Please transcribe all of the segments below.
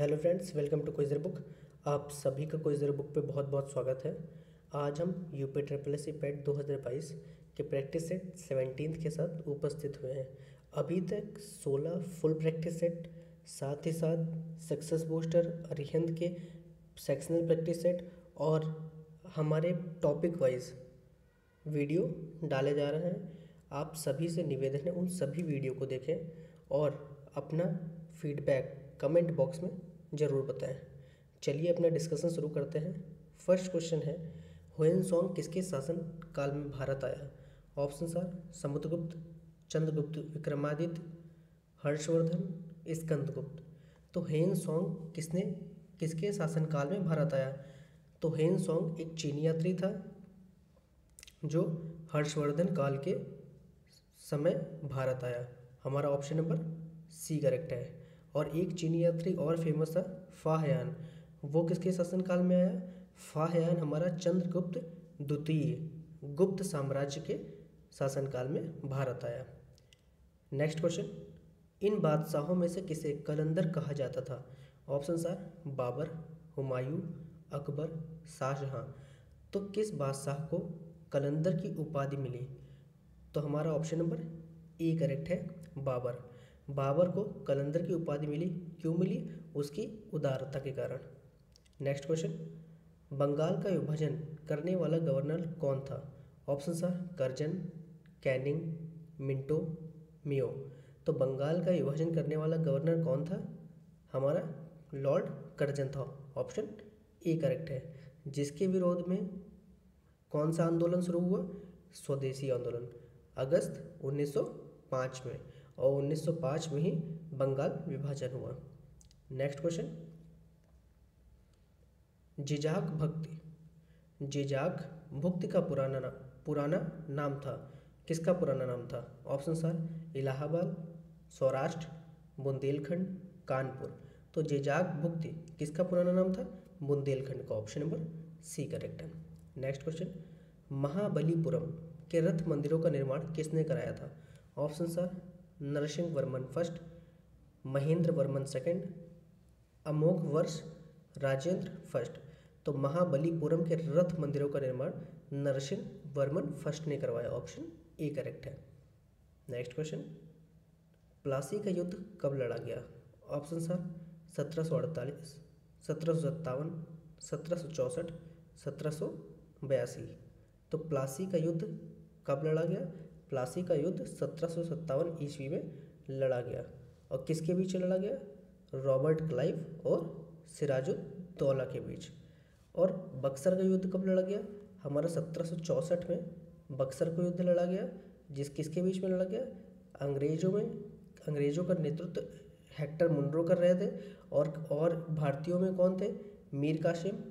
Hello friends, welcome to quizzer book. आप सभी का क्विज़र बुक पे बहुत बहुत स्वागत है। आज हम UP triple S C PET 2022 के प्रैक्टिस सेट 17 के साथ उपस्थित हुए हैं। अभी तक 16 फुल प्रैक्टिस सेट, साथ ही साथ सक्सेस बूस्टर, अरिहंत के सेक्शनल प्रैक्टिस सेट और हमारे टॉपिक वाइज वीडियो डाले जा रहे हैं। आप सभी से निवेदन है उन सभी वीडियो को देखें और अपना फीडबैक कमेंट बॉक्स में ज़रूर बताएं। चलिए अपना डिस्कशन शुरू करते हैं। फर्स्ट क्वेश्चन है, हुएनसोंग किसके शासन काल में भारत आया? Option are Samudragupta, Chandragupta, Vikramaditya, Harshvardhan, Skandagupta. तो हुएनसोंग किसके शासन काल में भारत आया? तो हुएनसोंग एक चीनी यात्री था जो हर्षवर्धन काल के समय भारत आया। हमारा ऑप्शन नंबर सी करेक्ट है। और एक चीनी यात्री और फेमस था, फाहयान। वो किसके शासन काल में आया? फाहयान हमारा चंद्रगुप्त द्वितीय गुप्त साम्राज्य के शासनकाल में भारत आया। नेक्स्ट क्वेश्चन, इन बादशाहों में से किसे कलंदर कहा जाता था? Option are Babur, Humayun, Akbar, Shahjahan. तो किस बादशाह को कलंदर की उपाधि मिली? तो हमारा ऑप्शन नंबर ए करेक्ट है, बाबर। बाबर को कलंदर की उपाधि मिली, क्यों मिली? उसकी उदारता के कारण। नेक्स्ट क्वेश्चन, बंगाल का विभाजन करने वाला गवर्नर कौन था? Option are Curzon, Canning, Minto, Mayo. तो बंगाल का विभाजन करने वाला गवर्नर कौन था? हमारा लॉर्ड कर्जन था। ऑप्शन ए करेक्ट है। जिसके विरोध में कौन सा आंदोलन शुरू हुआ? स्वदेशी आंदोलन, अगस्त 1905 में। और 1905 में ही बंगाल विभाजन हुआ। नेक्स्ट क्वेश्चन, जिजाक भुक्ति का पुराना नाम था। किसका पुराना नाम था? Option are Allahabad, Saurashtra, Bundelkhand, Kanpur. तो जिजाक भुक्ति किसका पुराना नाम था? बुंदेलखंड का। ऑप्शन नंबर सी करेक्ट है। नेक्स्ट क्वेश्चन, महाबलीपुरम के रथ मंदिरों का निर्माण किसने कराया था? Option are Narasimha Varman first, Mahendra Varman second, Amoghavarsha Rajendra first. तो महाबलीपुरम के रथ मंदिरों का निर्माण नरसिंह वर्मन फर्स्ट ने करवाया। ऑप्शन ए करेक्ट है। नेक्स्ट क्वेश्चन, प्लासी का युद्ध कब लड़ा गया? Option are 1748, 1757, 1764, 1782। तो प्लासी का युद्ध कब लड़ा गया? प्लासी का युद्ध 1757 ईस्वी में लड़ा गया। और किसके बीच लड़ा गया? रॉबर्ट क्लाइव और सिराजुद्दौला के बीच। और बक्सर का युद्ध कब लड़ा गया? हमारा 1764 में बक्सर का युद्ध लड़ा गया। किसके बीच में लड़ा गया? अंग्रेजों का नेतृत्व हेक्टर मुनरो कर रहे थे और भारतीयों में कौन थे? मीर कासिम,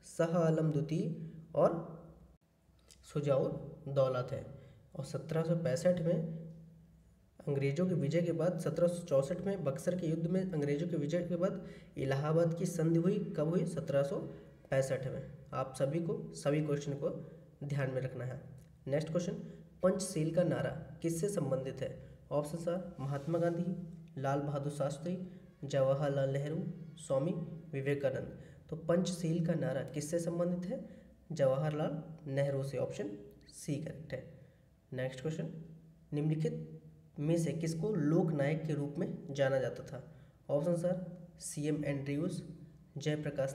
शाह आलम द्वितीय और शुजाउद्दौला थे। और 1765 में अंग्रेजों के विजय के बाद, 1764 में बक्सर के युद्ध में अंग्रेजों के विजय के बाद इलाहाबाद की संधि हुई। कब हुई? 1765 में। आप सभी क्वेश्चन को ध्यान में रखना है। नेक्स्ट क्वेश्चन, पंचशील का नारा किससे संबंधित है? Option are Mahatma Gandhi, Lal Bahadur Shastri, Jawaharlal Nehru, Swami Vivekananda. तो पंचशील का नारा किससे संबंधित है? जवाहरलाल नेहरू से। ऑप्शन सी करेक्ट है। नेक्स्ट क्वेश्चन, निम्नलिखित में से किसको लोकनायक के रूप में जाना जाता था? Option are CM Andrews, Jayaprakash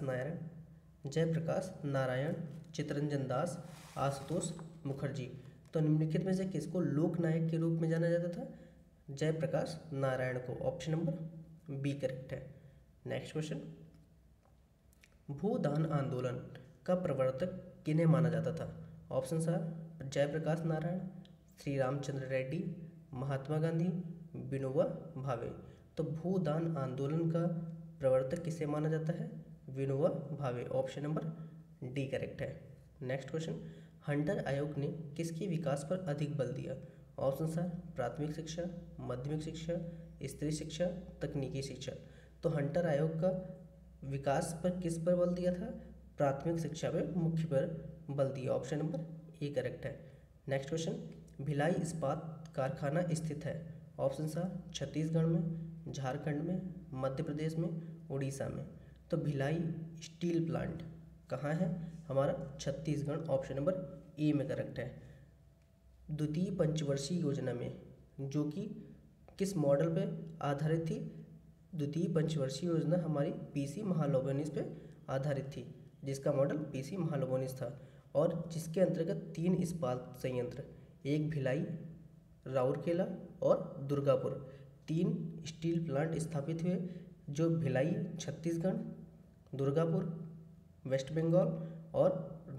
Narayan, Chittaranjan Das, Ashutosh Mukherjee. तो निम्नलिखित में से किसको लोकनायक के रूप में जाना जाता था? जयप्रकाश नारायण को। ऑप्शन नंबर बी करेक्ट है। नेक्स्ट क्वेश्चन, भूदान आंदोलन का प्रवर्तक किन्हें माना जाता था? Option are Jayaprakash Narayan, Shri Ramchandra Reddy, Mahatma Gandhi, Vinoba Bhave. तो भूदान आंदोलन का प्रवर्तक किसे माना जाता है? Vinoba Bhave. Option number D correct है। नेक्स्ट क्वेश्चन, हंटर आयोग ने किसके विकास पर अधिक बल दिया? ऑप्शन आर प्राथमिक शिक्षा, माध्यमिक शिक्षा, स्त्री शिक्षा, तकनीकी शिक्षा। तो हंटर आयोग का विकास पर किस पर बल दिया था? प्राथमिक शिक्षा पर मुख्य पर बल दिया। ऑप्शन नंबर ए करेक्ट है। नेक्स्ट क्वेश्चन, भिलाई इस्पात कारखाना स्थित है? ऑप्शन आर छत्तीसगढ़ में, झारखंड में, मध्य प्रदेश में, उड़ीसा में। तो भिलाई स्टील प्लांट कहाँ है? हमारा छत्तीसगढ़, ऑप्शन नंबर ए में करेक्ट है। द्वितीय पंचवर्षीय योजना में, जो कि किस मॉडल पे आधारित थी? द्वितीय पंचवर्षीय योजना हमारी पीसी महालनोबिस पे आधारित थी, जिसका मॉडल पीसी महालनोबिस था, और जिसके अंतर्गत 3 इस्पात संयंत्र, एक भिलाई, राउरकेला और दुर्गापुर, 3 स्टील प्लांट स्थापित हुए, जो भिलाई छत्तीसगढ़, दुर्गापुर वेस्ट बंगाल और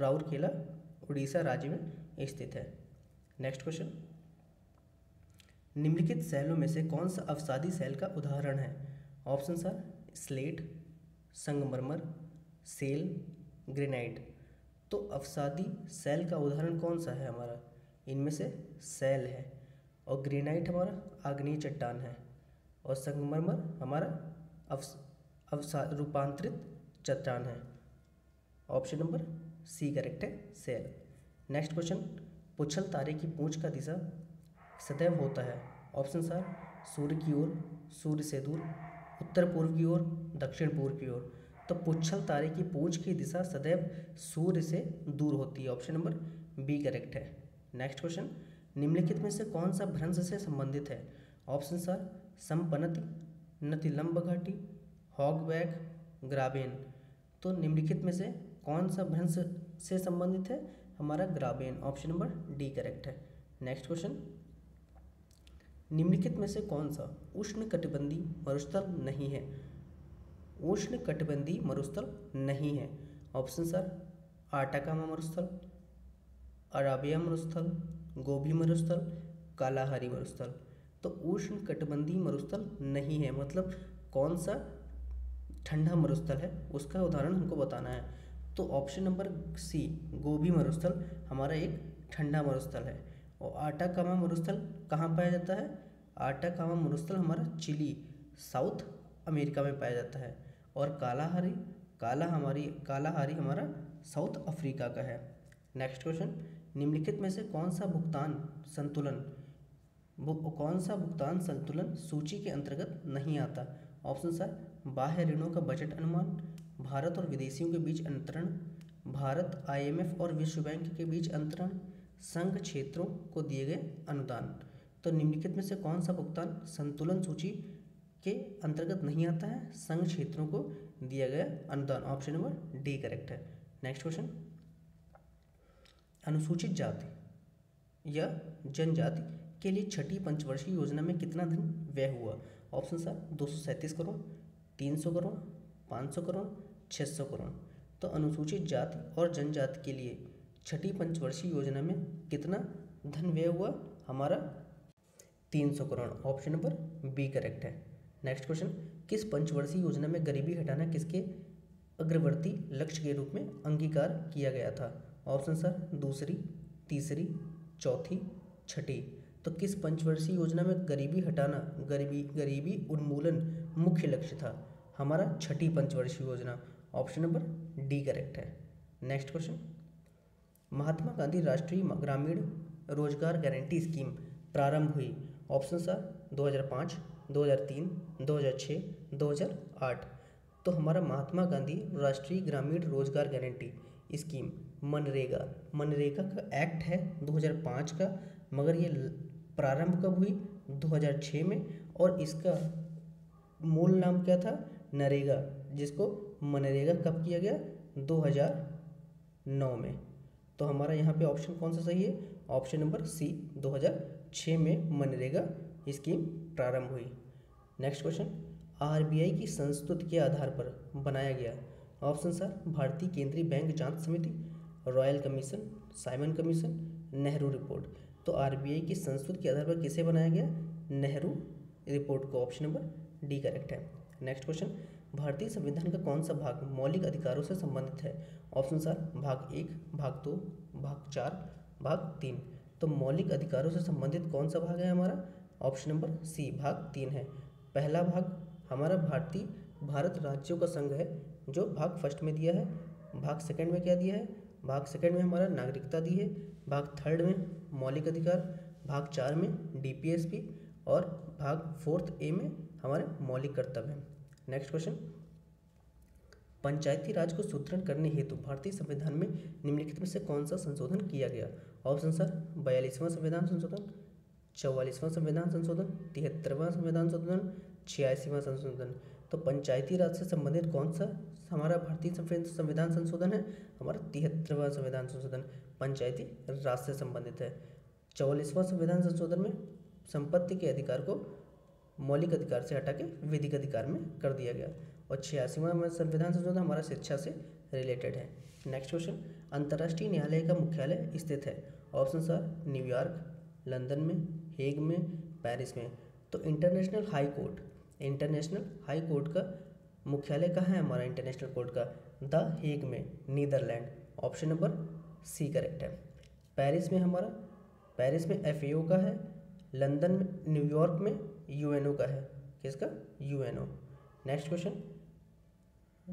राउरकेला उड़ीसा राज्य में स्थित है। नेक्स्ट क्वेश्चन, निम्नलिखित शैलों में से कौन सा अवसादी शैल का उदाहरण है? ऑप्शन आर स्लेट, संगमरमर, सेल, ग्रेनाइट। तो अवसादी शैल का उदाहरण कौन सा है हमारा? इनमें से सेल है, और ग्रेनाइट हमारा आग्नेय चट्टान है, और संगमरमर हमारा रूपांतरित चट्टान है। ऑप्शन नंबर सी करेक्ट है, सेल। नेक्स्ट क्वेश्चन, पुच्छल तारे की पूंछ का दिशा सदैव होता है? ऑप्शन आर सूर्य की ओर, सूर्य से दूर, उत्तर पूर्व की ओर, दक्षिण पूर्व की ओर। तो पुच्छल तारे की पूंछ की दिशा सदैव सूर्य से दूर होती है। ऑप्शन नंबर बी करेक्ट है। नेक्स्ट क्वेश्चन, निम्नलिखित में से कौन सा भ्रंश से संबंधित है? ऑप्शन आर संपनति, नतिलंब घाटी, हॉगवैग, ग्राबेन। तो निम्नलिखित में से कौन सा भ्रंश से संबंधित है? हमारा ग्राबेन। ऑप्शन नंबर डी करेक्ट है। नेक्स्ट क्वेश्चन, निम्नलिखित में से कौन सा उष्णकटिबंधीय मरुस्थल नहीं है? उष्णकटिबंधीय मरुस्थल नहीं है। ऑप्शन आर आटाकामा मरुस्थल, अराबिया मरुस्थल, गोबी मरुस्थल, कालाहारी मरुस्थल। तो उष्णकटिबंधीय मरुस्थल नहीं है, मतलब कौन सा ठंडा मरुस्थल है उसका उदाहरण हमको बताना है। तो ऑप्शन नंबर सी गोबी मरुस्थल हमारा एक ठंडा मरुस्थल है। और आटाकामा मरुस्थल कहाँ पाया जाता है? आटाकामा मरुस्थल हमारा चिली, साउथ अमेरिका में पाया जाता है। और कालाहारी हमारा साउथ अफ्रीका का है। नेक्स्ट क्वेश्चन, निम्नलिखित में से कौन सा भुगतान संतुलन सूची के अंतर्गत नहीं आता? ऑप्शन आर बाह्य ऋणों का बजट अनुमान, भारत और विदेशियों के बीच अंतरण, भारत IMF और विश्व बैंक के बीच अंतरण, संघ क्षेत्रों को दिए गए अनुदान। तो निम्नलिखित में से कौन सा भुगतान संतुलन सूची के अंतर्गत नहीं आता है? संघ क्षेत्रों को दिया गया अनुदान। ऑप्शन नंबर डी करेक्ट है। नेक्स्ट क्वेश्चन, अनुसूचित जाति या जनजाति के लिए छठी पंचवर्षीय योजना में कितना धन व्यय हुआ? Option are 237 crore, 300 crore, 500 crore, 600 crore. तो अनुसूचित जाति और जनजाति के लिए छठी पंचवर्षीय योजना में कितना धन व्यय हुआ? हमारा 300 crore. Option number B correct है। नेक्स्ट क्वेश्चन, किस पंचवर्षीय योजना में गरीबी हटाना किसके अग्रवर्ती लक्ष्य के रूप में अंगीकार किया गया था? ऑप्शन सर दूसरी, तीसरी, चौथी, छठी। तो किस पंचवर्षीय योजना में गरीबी हटाना, गरीबी उन्मूलन मुख्य लक्ष्य था? हमारा छठी पंचवर्षीय योजना। ऑप्शन नंबर डी करेक्ट है। नेक्स्ट क्वेश्चन, महात्मा गांधी राष्ट्रीय ग्रामीण रोजगार गारंटी स्कीम प्रारंभ हुई? Option sir 2005, 2003, 2006, 2008। तो हमारा महात्मा गांधी राष्ट्रीय ग्रामीण रोजगार गारंटी स्कीम मनरेगा का एक्ट है 2005 का, मगर ये प्रारंभ कब हुई? 2006 में। और इसका मूल नाम क्या था? नरेगा, जिसको मनरेगा कब किया गया? 2009 में। तो हमारा यहाँ पे ऑप्शन कौन सा सही है? ऑप्शन नंबर सी 2006 में मनरेगा स्कीम प्रारंभ हुई। नेक्स्ट क्वेश्चन, RBI की संस्तुति के आधार पर बनाया गया? ऑप्शन सर भारतीय केंद्रीय बैंक जांच समिति, royal commission, Simon commission, Nehru report. तो RBI की संस्तुति के आधार पर किसे बनाया गया? नेहरू रिपोर्ट को। ऑप्शन नंबर डी करेक्ट है। नेक्स्ट क्वेश्चन, भारतीय संविधान का कौन सा भाग मौलिक अधिकारों से संबंधित है? ऑप्शन सर भाग 1, भाग 2, भाग 4, भाग 3। तो मौलिक अधिकारों से संबंधित कौन सा भाग है हमारा? ऑप्शन नंबर सी भाग 3 है। पहला भाग हमारा भारत राज्यों का संघ है, जो भाग फर्स्ट में दिया है। भाग सेकंड में क्या दिया है? भाग सेकंड में हमारा नागरिकता दी है। भाग थर्ड में मौलिक अधिकार, भाग 4 में DPSP और भाग 4 A में हमारे मौलिक कर्तव्य हैं। नेक्स्ट क्वेश्चन, पंचायती राज को सुदृढ़ करने हेतु भारतीय संविधान में निम्नलिखित में से कौन सा संशोधन किया गया? ऑप्शन सर 42वां संविधान संशोधन, 44वां संविधान संशोधन, 73वां संविधान संशोधन, 86वां संशोधन। तो पंचायती राज से संबंधित कौन सा हमारा भारतीय संविधान संशोधन है? हमारा 73वां संविधान संशोधन पंचायती राज से संबंधित है। 44वां संविधान संशोधन में संपत्ति के अधिकार को मौलिक अधिकार से हटा के विधिक अधिकार में कर दिया गया। और 86वां संविधान संशोधन हमारा शिक्षा से रिलेटेड है। नेक्स्ट क्वेश्चन, अंतर्राष्ट्रीय न्यायालय का मुख्यालय स्थित है? ऑप्शन सर न्यूयॉर्क, लंदन में, हेग में, पेरिस में। तो इंटरनेशनल हाई कोर्ट का मुख्यालय कहाँ है हमारा इंटरनेशनल कोर्ट का? द हेग में, Netherlands. Option number C correct है। पेरिस में FAO का है, लंदन में, न्यूयॉर्क में UNO का है। किसका? UNO। नेक्स्ट क्वेश्चन,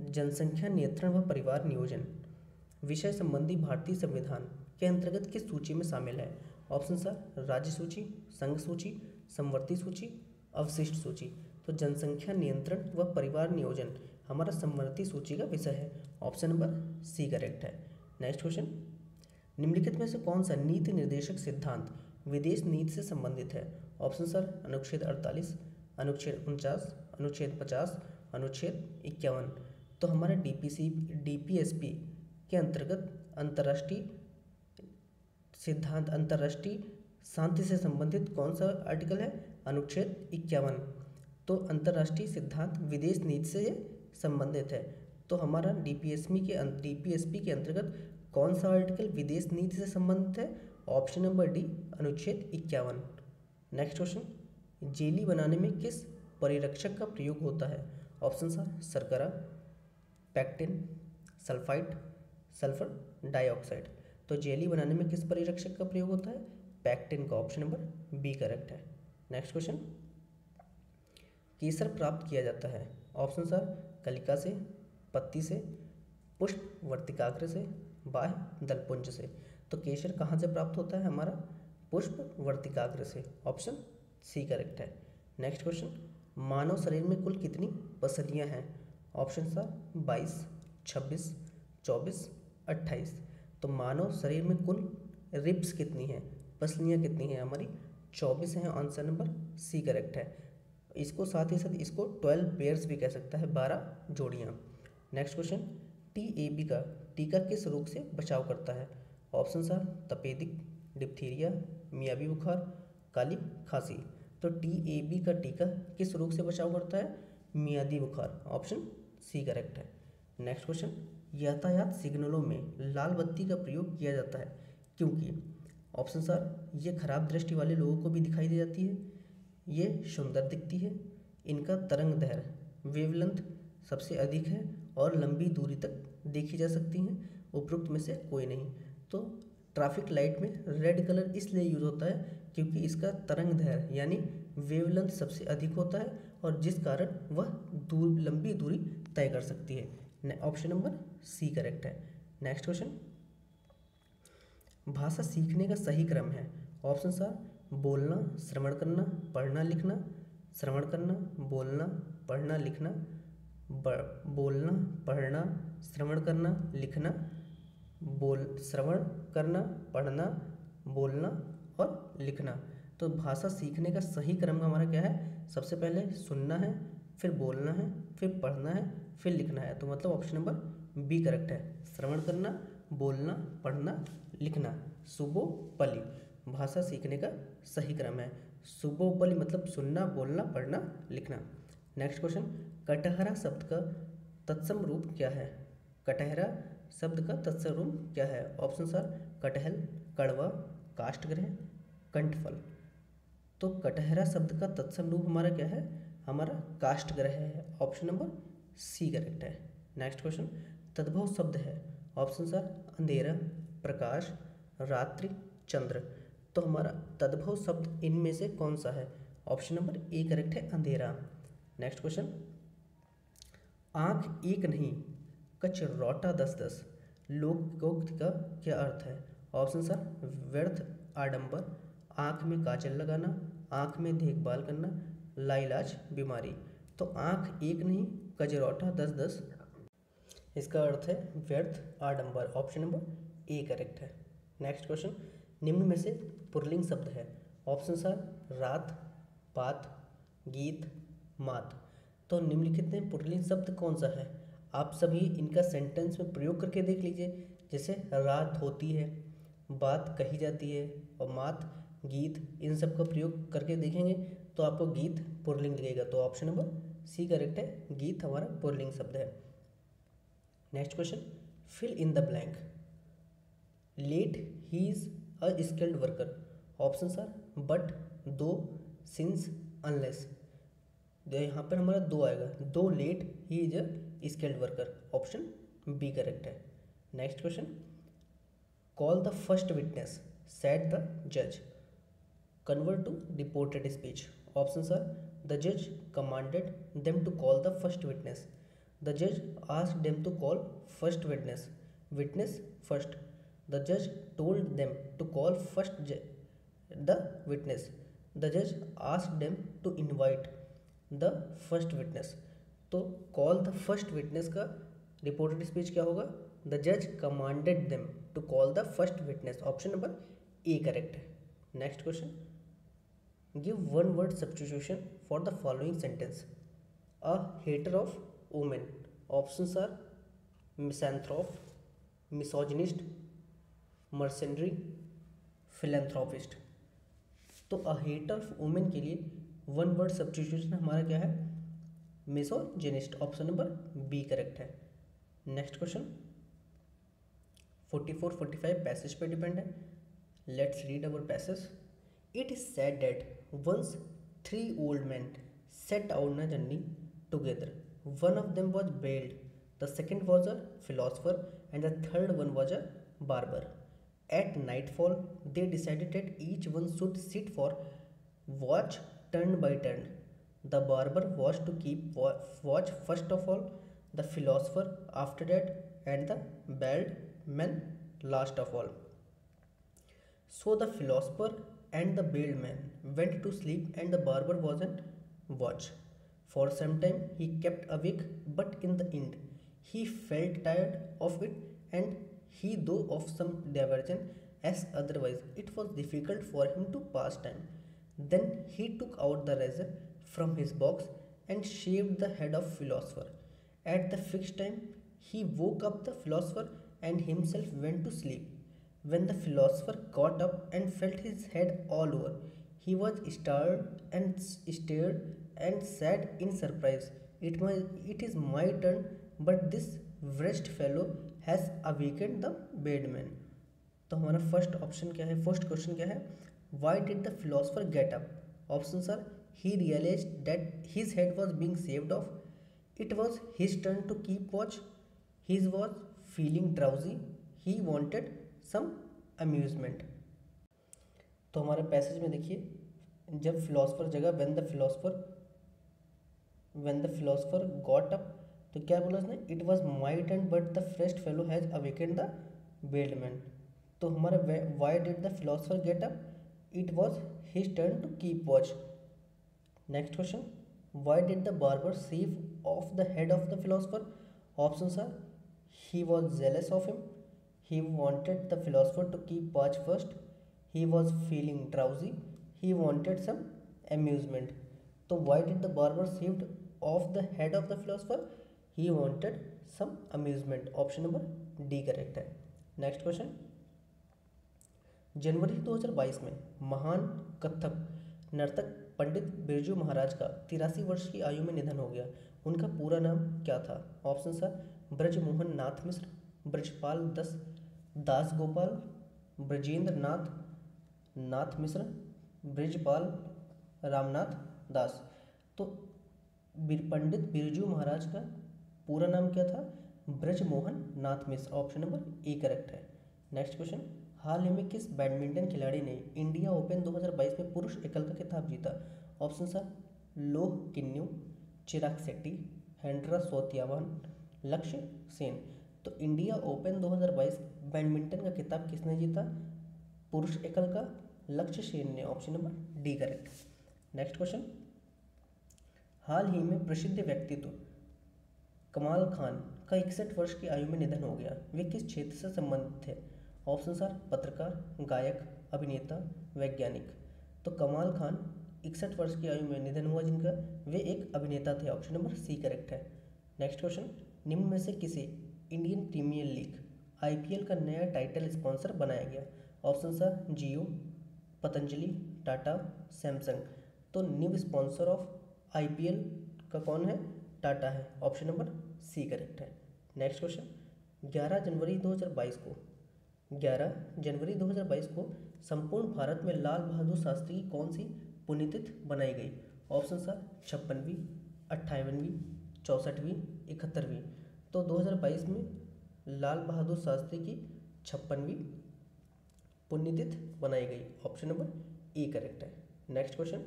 जनसंख्या नियंत्रण व परिवार नियोजन विषय संबंधी भारतीय संविधान के अंतर्गत किस सूची में शामिल है? ऑप्शन सर राज्य सूची, संघ सूची, समवर्ती सूची, अवशिष्ट सूची। तो जनसंख्या नियंत्रण व परिवार नियोजन हमारा समवर्ती सूची का विषय है। ऑप्शन नंबर सी करेक्ट है। नेक्स्ट क्वेश्चन, निम्नलिखित में से कौन सा नीति निर्देशक सिद्धांत विदेश नीति से संबंधित है? ऑप्शन सर अनुच्छेद 48, अनुच्छेद 49, अनुच्छेद 50, अनुच्छेद 51। तो हमारा DPSP के अंतर्गत अंतर्राष्ट्रीय शांति से संबंधित कौन सा आर्टिकल है? अनुच्छेद 51। तो अंतर्राष्ट्रीय सिद्धांत विदेश नीति से संबंधित है। तो हमारा DPSP के अंतर्गत कौन सा आर्टिकल विदेश नीति से संबंधित है? ऑप्शन नंबर डी अनुच्छेद 51। नेक्स्ट क्वेश्चन, जेली बनाने में किस परिरक्षक का प्रयोग होता है? ऑप्शन सर शर्करा, पैक्टिन, सल्फाइड, सल्फर डाइऑक्साइड। तो जेली बनाने में किस परिरक्षक का प्रयोग होता है? पैक्टिन का। ऑप्शन नंबर बी करेक्ट है। नेक्स्ट क्वेश्चन, केसर प्राप्त किया जाता है? ऑप्शन सर कलिका से, पत्ती से, पुष्प वर्तिकाग्र से, बाह्य दलपुंज से। तो केसर कहाँ से प्राप्त होता है हमारा? पुष्प वर्तिकाग्र से। ऑप्शन सी करेक्ट है। नेक्स्ट क्वेश्चन, मानव शरीर में कुल कितनी पसलियाँ हैं? Option sir 22, 26, 24, 28। तो मानव शरीर में कुल रिब्स कितनी हैं, पसलियाँ कितनी हैं? हमारी 24 हैं। आंसर नंबर सी करेक्ट है। इसको साथ ही साथ इसको 12 पेयर्स भी कह सकता है, 12 जोड़ियाँ। नेक्स्ट क्वेश्चन, TAB का टीका किस रोग से बचाव करता है? ऑप्शन सर तपेदिक, डिप्थीरिया, मियाबी बुखार, काली खांसी। तो TAB का टीका किस रोग से बचाव करता है? मियादी बुखार। ऑप्शन सी करेक्ट है। नेक्स्ट क्वेश्चन, यातायात सिग्नलों में लाल बत्ती का प्रयोग किया जाता है क्योंकि? ऑप्शन सर ये खराब दृष्टि वाले लोगों को भी दिखाई दे जाती है, ये सुंदर दिखती है, इनका तरंग दैर्ध्य वेवलेंथ सबसे अधिक है और लंबी दूरी तक देखी जा सकती हैं, उपरोक्त में से कोई नहीं। तो ट्रैफिक लाइट में रेड कलर इसलिए यूज होता है क्योंकि इसका तरंग दैर्ध्य यानी वेवलेंथ सबसे अधिक होता है और जिस कारण वह लंबी दूरी तय कर सकती है। ऑप्शन नंबर सी करेक्ट है। नेक्स्ट क्वेश्चन, भाषा सीखने का सही क्रम है? ऑप्शन सर बोलना, श्रवण करना, पढ़ना लिखना, श्रवण करना, बोलना, पढ़ना लिखना, बोलना, पढ़ना, श्रवण करना, लिखना, श्रवण करना, पढ़ना, बोलना और लिखना। तो भाषा सीखने का सही क्रम हमारा क्या है? सबसे पहले सुनना है, फिर बोलना है, फिर पढ़ना है, फिर लिखना है। तो मतलब ऑप्शन नंबर बी करेक्ट है। श्रवण करना, बोलना, पढ़ना, लिखना, सुबोपली भाषा सीखने का सही क्रम है। सुबोपली मतलब सुनना, बोलना, पढ़ना, लिखना। नेक्स्ट क्वेश्चन, कटहरा शब्द का तत्सम रूप क्या है? कटहरा शब्द का तत्सम रूप क्या है? ऑप्शन सर कटहल, कड़वा, काष्ठग्रह, कंठफल। तो कटहरा शब्द का तत्सम रूप हमारा क्या है? हमारा काष्ठग्रह है। ऑप्शन नंबर सी करेक्ट है। नेक्स्ट क्वेश्चन, तद्भव शब्द है? ऑप्शन सर अंधेरा, प्रकाश, रात्रि, चंद्र। तो हमारा तद्भव शब्द इनमें से कौन सा है? ऑप्शन नंबर ए करेक्ट है, अंधेरा। नेक्स्ट क्वेश्चन, आँख एक नहीं कचरौटा 10-10 लोकोक्ति का क्या अर्थ है? ऑप्शन सर व्यर्थ आडंबर, आँख में काजल लगाना, आँख में देखभाल करना, लाइलाज बीमारी। तो आँख एक नहीं कचरौटा 10-10 इसका अर्थ है व्यर्थ, आडंबर। ऑप्शन नंबर ए करेक्ट है। नेक्स्ट क्वेश्चन, निम्न में से पुल्लिंग शब्द है। ऑप्शन आर रात, पात, गीत, मात। तो निम्नलिखित में पुल्लिंग शब्द कौन सा है? आप सभी इनका सेंटेंस में प्रयोग करके देख लीजिए। जैसे रात होती है, बात कही जाती है, और मात गीत, इन सब का प्रयोग करके देखेंगे तो आपको गीत पुल्लिंग लगेगा। तो ऑप्शन नंबर सी करेक्ट है, गीत हमारा पुल्लिंग शब्द है। Next question, fill in the blank. Late, he is a skilled worker. Option are but, दो, सिंस, अनलेस। यहाँ पर हमारा दो आएगा, दो late, he is a skilled worker. Option B correct है। Next question, call the first witness, said the जज। Convert to reported speech. Options are the जज commanded them to call the first witness, the जज asked them to call first witness, witness first, the जज told them to call first the witness, the जज asked them to invite the first witness. तो call the first witness का reported speech क्या होगा? The जज commanded them to call the first witness. Option number A correct है। Next question, give one word substitution for the following sentence. A hater of women. Options are misanthrope, misogynist, मर्सेंडरी, philanthropist. तो a hater of women के लिए one word substitution हमारा क्या है? Misogynist. Option number B correct है। Next question, 44-45 passage पे depend है। Let's read our passage. It is said that once 3 old men set out on a journey together. One of them was bald, the second was a philosopher, and the third one was a barber. At nightfall, they decided that each one should sit for watch turn by turn. The barber was to keep watch first of all, the philosopher after that, and the bald man last of all. So the philosopher and the bald man went to sleep, and the barber was on watch. For some time he kept awake, but in the end he felt tired of it, and he though of some diversion, as otherwise it was difficult for him to pass time. Then he took out the razor from his box and shaved the head of philosopher. At the fixed time he woke up the philosopher and himself went to sleep. When the philosopher got up and felt his head all over, he was stared and said in surprise, it is my turn, but this wretched fellow has awakened the bad man. तो हमारा first option क्या है? First question क्या है? Why did the philosopher get up? Option are he realised that his head was being saved off, it was his turn to keep watch, he was feeling drowsy, he wanted some amusement. तो हमारे passage में देखिए, जब philosopher जगह when the philosopher got up, तो क्या बोला उसने? It was my turn but the first fellow has awakened the bald man. तो हमारा why did the philosopher get up? It was his turn to keep watch. Next question, why did the barber shave off the head of the philosopher? Options are he was jealous of him, he wanted the philosopher to keep watch first, he was feeling drowsy, he wanted some amusement. So why did the barber shaved off the head of the philosopher? He wanted some amusement. Option number D correct है। Next question, जनवरी 2022 में महान कथक नर्तक पंडित बिरजू महाराज का 83 वर्ष की आयु में निधन हो गया। उनका पूरा नाम क्या था? ऑप्शन था ब्रजमोहन नाथ मिश्र, ब्रजपाल दास गोपाल, ब्रजेंद्र नाथ मिश्र, ब्रजपाल रामनाथ दास। तो पंडित बिरजू महाराज का पूरा नाम क्या था? Brijmohan Nath Mishra. Option number A correct है। नेक्स्ट क्वेश्चन, हाल ही में किस बैडमिंटन खिलाड़ी ने इंडिया ओपन 2022 में पुरुष एकल का खिताब जीता? ऑप्शन आर लोह किन्नू, चिराग शेट्टी, हेंड्रा सोत्यावान, लक्ष्य सेन। तो इंडिया ओपन 2022 बैडमिंटन का खिताब किसने जीता? पुरुष एकल का लक्ष्य सेन ने। Option number D correct. Next question, हाल ही में प्रसिद्ध व्यक्तित्व कमाल खान का 61 वर्ष की आयु में निधन हो गया, वे किस क्षेत्र से संबंधित थे? ऑप्शन आर पत्रकार, गायक, अभिनेता, वैज्ञानिक। तो कमाल खान 61 वर्ष की आयु में निधन हुआ जिनका, वे एक अभिनेता थे। ऑप्शन नंबर सी करेक्ट है। नेक्स्ट क्वेश्चन, निम्न में से किसे इंडियन प्रीमियर लीग आईपीएल का नया टाइटल स्पॉन्सर बनाया गया? Option are Jio, Patanjali, Tata, Samsung. तो न्यू स्पॉन्सर ऑफ आईपीएल का कौन है? टाटा है। ऑप्शन नंबर सी करेक्ट है। नेक्स्ट क्वेश्चन, 11 जनवरी 2022 को 11 जनवरी 2022 को संपूर्ण भारत में लाल बहादुर शास्त्री की कौन सी पुण्यतिथि बनाई गई? ऑप्शन आर 56वीं, 58वीं, 64वीं, 71वीं। तो 2022 में लाल बहादुर शास्त्री की 56वीं पुण्यतिथि बनाई गई। ऑप्शन नंबर ए करेक्ट है। नेक्स्ट क्वेश्चन,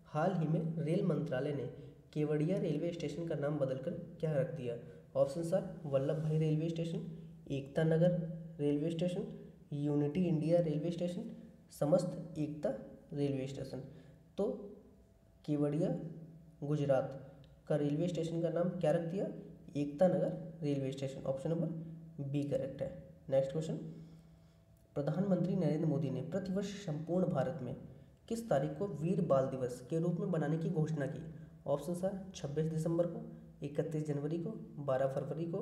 हाल ही में रेल मंत्रालय ने केवड़िया रेलवे स्टेशन का नाम बदलकर क्या रख दिया? Option are Vallabh Bhai railway station, Ekta Nagar railway station, unity India railway station, समस्त एकता रेलवे स्टेशन। तो केवड़िया गुजरात का रेलवे स्टेशन का नाम क्या रख दिया? Ekta Nagar railway station. Option number B correct है। नेक्स्ट क्वेश्चन, प्रधानमंत्री नरेंद्र मोदी ने प्रतिवर्ष संपूर्ण भारत में किस तारीख को वीर बाल दिवस के रूप में मनाने की घोषणा की? ऑप्शन आर 26 दिसंबर को, 31 जनवरी को, 12 फरवरी को,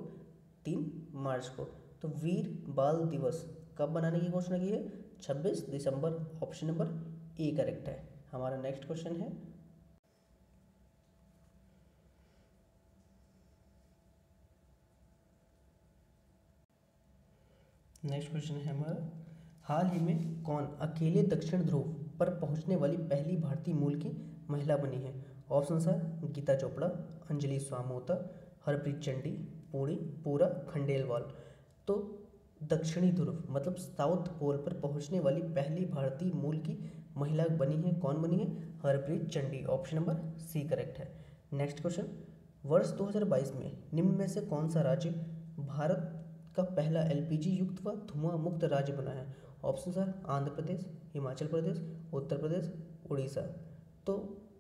3 मार्च को। तो वीर बाल दिवस कब मनाने की घोषणा की है? 26 दिसंबर। ऑप्शन नंबर ए करेक्ट है। हमारा नेक्स्ट क्वेश्चन है, हमारा, हाल ही में कौन अकेले दक्षिण ध्रुव पर पहुंचने वाली पहली भारतीय मूल की महिला बनी है? ऑप्शन आर गीता चोपड़ा, अंजलि स्वामोता, हरप्रीत चंडी, पूरा खंडेलवाल। तो दक्षिणी ध्रुव मतलब साउथ पोल पर पहुंचने वाली पहली भारतीय मूल की महिला बनी है, कौन बनी है? Harpreet Chandi. Option number C correct है। नेक्स्ट क्वेश्चन, वर्ष 2022 में निम्न में से कौन सा राज्य भारत का पहला एलपीजी युक्त व धुआं मुक्त राज्य बना है? Option are Andhra Pradesh, Himachal Pradesh, Uttar Pradesh, Orissa. तो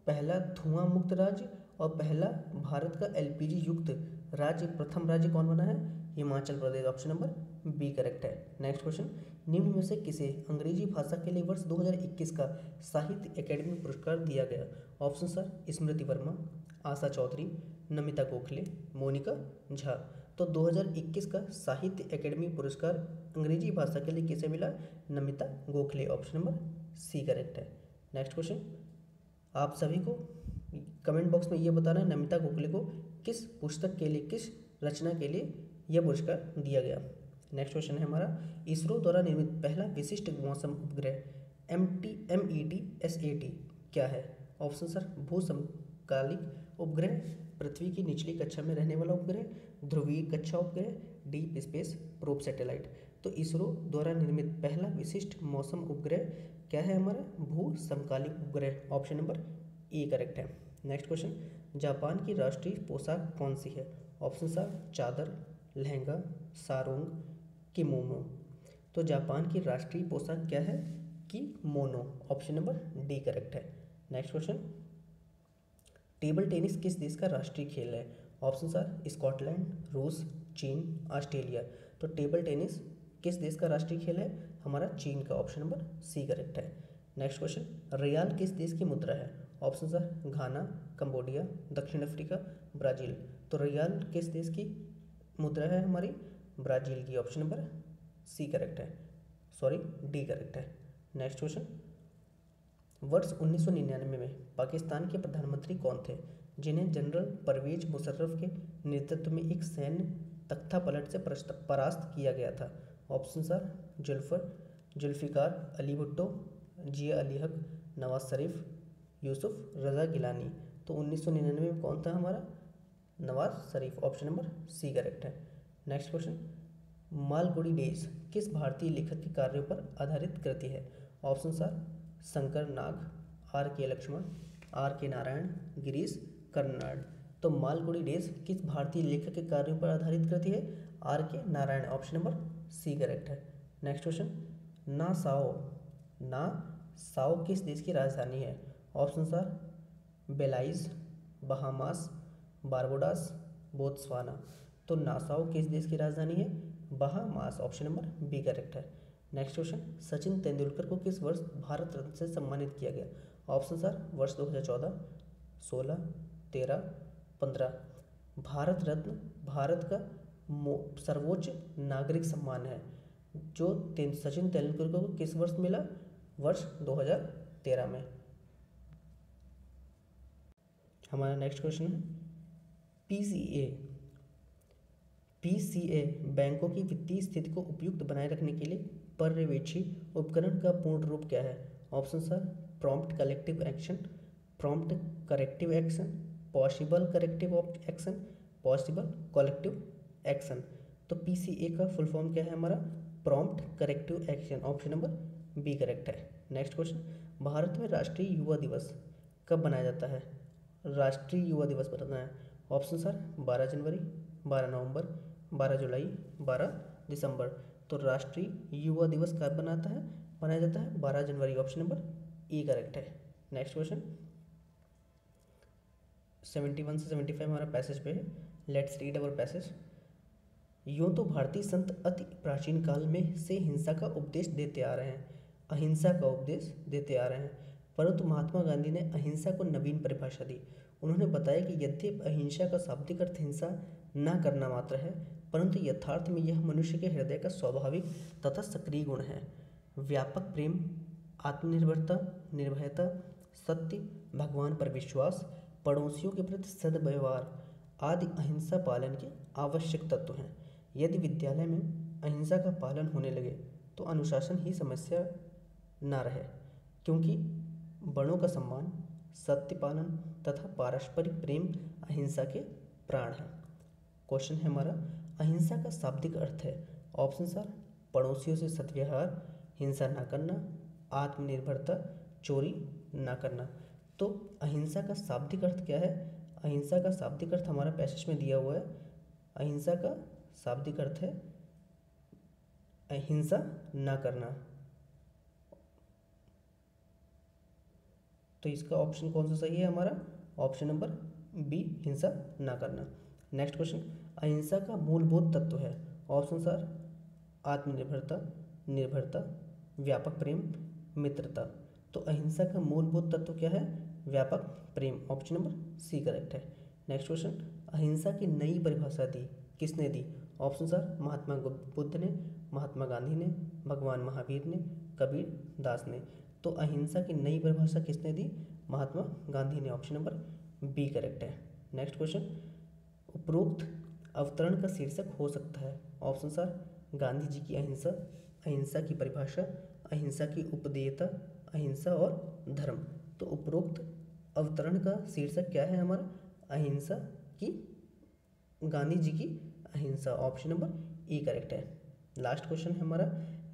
पहला धुआं मुक्त राज्य और पहला भारत का एलपीजी युक्त राज्य, प्रथम राज्य कौन बना है? Himachal Pradesh. Option number B correct है। नेक्स्ट क्वेश्चन, निम्न में से किसे अंग्रेजी भाषा के लिए वर्ष 2021 का साहित्य अकेडमी पुरस्कार दिया गया? ऑप्शन आर स्मृति वर्मा, आशा चौधरी, नमिता गोखले, मोनिका झा। तो 2021 का साहित्य अकेडमी पुरस्कार अंग्रेजी भाषा के लिए किसे मिला? Namita Gokhale. Option number C correct है। नेक्स्ट क्वेश्चन, आप सभी को कमेंट बॉक्स में ये बताना है नमिता गोखले को किस पुस्तक के लिए, किस रचना के लिए यह पुरस्कार दिया गया। नेक्स्ट क्वेश्चन है हमारा, इसरो द्वारा निर्मित पहला विशिष्ट मौसम उपग्रह METSAT क्या है? ऑप्शन सर भू समकालिक उपग्रह, पृथ्वी की निचली कक्षा में रहने वाला उपग्रह, ध्रुवीय कक्षा उपग्रह, डीप स्पेस प्रोब सैटेलाइट। तो इसरो द्वारा निर्मित पहला विशिष्ट मौसम उपग्रह क्या है हमारा? भू समकालिक उपग्रह। ऑप्शन नंबर ए करेक्ट है। नेक्स्ट क्वेश्चन, जापान की राष्ट्रीय पोशाक कौन सी है? ऑप्शन आर चादर, लहंगा, सारोंग, किमोनो। तो जापान की राष्ट्रीय पोशाक क्या है? Kimono. Option number D correct है। नेक्स्ट क्वेश्चन, टेबल टेनिस किस देश का राष्ट्रीय खेल है? ऑप्शन आर स्कॉटलैंड, रूस, चीन, ऑस्ट्रेलिया। तो टेबल टेनिस किस देश का राष्ट्रीय खेल है? हमारा चीन का। ऑप्शन नंबर सी करेक्ट है। नेक्स्ट क्वेश्चन, रियाल किस देश की मुद्रा है? ऑप्शन आर घाना, कंबोडिया, दक्षिण अफ्रीका, ब्राज़ील। तो रियाल किस देश की मुद्रा है? हमारी ब्राज़ील की। ऑप्शन नंबर सी करेक्ट है, सॉरी डी करेक्ट है। नेक्स्ट क्वेश्चन, वर्ष 1999 में पाकिस्तान के प्रधानमंत्री कौन थे जिन्हें जनरल परवेज मुशर्रफ के नेतृत्व में एक सैन्य तख्ता पलट से परास्त किया गया था? ऑप्शन आर जुल्फ़िकार अली भुट्टो, जिया अली हक, नवाज शरीफ, यूसुफ रज़ा गिलानी। तो 1999 में कौन था हमारा? Nawaz Sharif. Option number C correct है। नेक्स्ट क्वेश्चन, मालगुडी डेज किस भारतीय लेखक के कार्यों पर आधारित कृति है? Option are Shankar Nag, RK Laxman, RK Narayan, Girish Karnad. तो मालगुडी डेज किस भारतीय लेखक के कार्यों पर आधारित कृति है? RK Narayan. Option number C correct है। नेक्स्ट क्वेश्चन, नासाओ किस देश की राजधानी है? Option are Belize, Bahamas, Barbados, Botswana. तो नासाउ किस देश की राजधानी है? Bahamas. Option number B correct है। नेक्स्ट क्वेश्चन, सचिन तेंदुलकर को किस वर्ष भारत रत्न से सम्मानित किया गया? ऑप्शन सर वर्ष 2014, 16, 13, 15। भारत रत्न भारत का सर्वोच्च नागरिक सम्मान है जो सचिन तेंदुलकर को किस वर्ष मिला? वर्ष 2013 में। हमारा नेक्स्ट क्वेश्चन है पीसीए बैंकों की वित्तीय स्थिति को उपयुक्त बनाए रखने के लिए पर्यवेक्षी उपकरण का पूर्ण रूप क्या है? Options are prompt collective action, prompt corrective action, possible corrective action, possible collective action. तो पीसीए का फुल फॉर्म क्या है हमारा? Prompt corrective action. Option number B correct है। नेक्स्ट क्वेश्चन, भारत में राष्ट्रीय युवा दिवस कब मनाया जाता है? राष्ट्रीय युवा दिवस बताना है। ऑप्शन सर 12 जनवरी, 12 नवंबर, 12 जुलाई, 12 दिसंबर। तो राष्ट्रीय युवा दिवस कब मनाया जाता है? 12 जनवरी। ऑप्शन नंबर ई करेक्ट है। नेक्स्ट क्वेश्चन 71 से 75 हमारा पैसेज पे है। Let's read our passage. यूँ तो भारतीय संत अति प्राचीन काल में से हिंसा का उपदेश देते आ रहे हैं, अहिंसा का उपदेश देते आ रहे हैं, परंतु महात्मा गांधी ने अहिंसा को नवीन परिभाषा दी। उन्होंने बताया कि यद्यपि अहिंसा का शाब्दिक अर्थ हिंसा न करना मात्र है, परंतु यथार्थ में यह मनुष्य के हृदय का स्वाभाविक तथा सक्रिय गुण है। व्यापक प्रेम, आत्मनिर्भरता, निर्भयता, सत्य, भगवान पर विश्वास, पड़ोसियों के प्रति सद्व्यवहार आदि अहिंसा पालन के आवश्यक तत्व हैं। यदि विद्यालय में अहिंसा का पालन होने लगे तो अनुशासन ही समस्या न रहे, क्योंकि बड़ों का सम्मान, सत्य पालन तथा पारस्परिक प्रेम अहिंसा के प्राण हैं। क्वेश्चन है हमारा, अहिंसा का शाब्दिक अर्थ है। ऑप्शन सर पड़ोसियों से सद्व्यवहार, हिंसा ना करना, आत्मनिर्भरता, चोरी ना करना। तो अहिंसा का शाब्दिक अर्थ क्या है? अहिंसा का शाब्दिक अर्थ हमारा पैसेज में दिया हुआ है। अहिंसा का शाब्दिक अर्थ है अहिंसा ना करना। तो इसका ऑप्शन कौन सा सही है हमारा? ऑप्शन नंबर बी, हिंसा ना करना। नेक्स्ट क्वेश्चन, अहिंसा का मूलभूत तत्व है। ऑप्शन सर आत्मनिर्भरता, निर्भरता, व्यापक प्रेम, मित्रता। तो अहिंसा का मूलभूत तत्व क्या है? व्यापक प्रेम। ऑप्शन नंबर सी करेक्ट है। नेक्स्ट क्वेश्चन, अहिंसा की नई परिभाषा दी किसने दी? ऑप्शन सर महात्मा बुद्ध ने, महात्मा गांधी ने, भगवान महावीर ने, कबीर दास ने। तो अहिंसा की नई परिभाषा किसने दी? महात्मा गांधी ने। ऑप्शन नंबर बी करेक्ट है। नेक्स्ट क्वेश्चन, उपरोक्त अवतरण का शीर्षक हो सकता है। ऑप्शन सर गांधी जी की अहिंसा, अहिंसा की परिभाषा, अहिंसा की उपदेयता, अहिंसा और धर्म। तो उपरोक्त अवतरण का शीर्षक क्या है हमारा? अहिंसा की, गांधी जी की अहिंसा। ऑप्शन नंबर ई करेक्ट है। लास्ट क्वेश्चन है हमारा,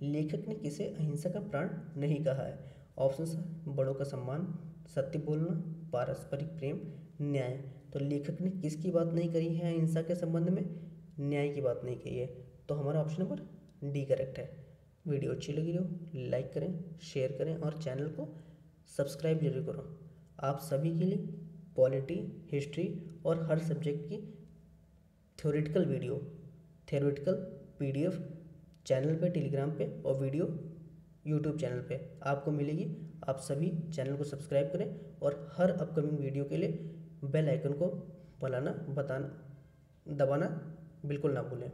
लेखक ने किसे अहिंसा का प्राण नहीं कहा है? ऑप्शन सर बड़ों का सम्मान, सत्य बोलना, पारस्परिक प्रेम, न्याय। तो लेखक ने किसकी बात नहीं करी है अहिंसा के संबंध में? न्याय की बात नहीं कही है। तो हमारा ऑप्शन नंबर डी करेक्ट है। वीडियो अच्छी लगी हो लाइक करें, शेयर करें और चैनल को सब्सक्राइब जरूर करो। आप सभी के लिए पॉलिटी, हिस्ट्री और हर सब्जेक्ट की थ्योरेटिकल पीडीएफ चैनल पे, टेलीग्राम पे और वीडियो यूट्यूब चैनल पे आपको मिलेगी। आप सभी चैनल को सब्सक्राइब करें और हर अपकमिंग वीडियो के लिए बेल आइकन को दबाना बिल्कुल ना भूलें।